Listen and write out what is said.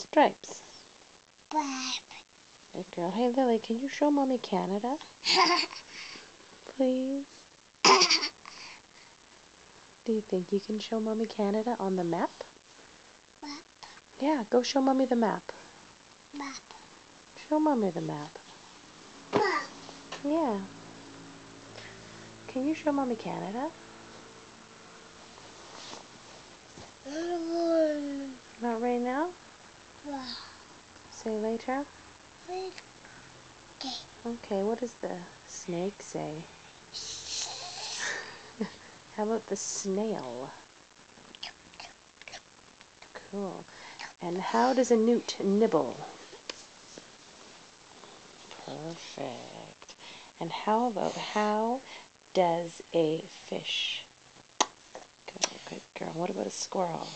stripes. Black. Good girl. Hey, Lily, can you show Mommy Canada? Please? Do you think you can show Mommy Canada on the map? Map. Yeah, go show Mommy the map. Map. Show Mommy the map. Map. Yeah. Can you show Mommy Canada? Not right now? Wow. Say later? Okay. Okay, what does the snake say? How about the snail? Cool. And how does a newt nibble? Perfect. And how about how does a fish go? Good girl. What about a squirrel?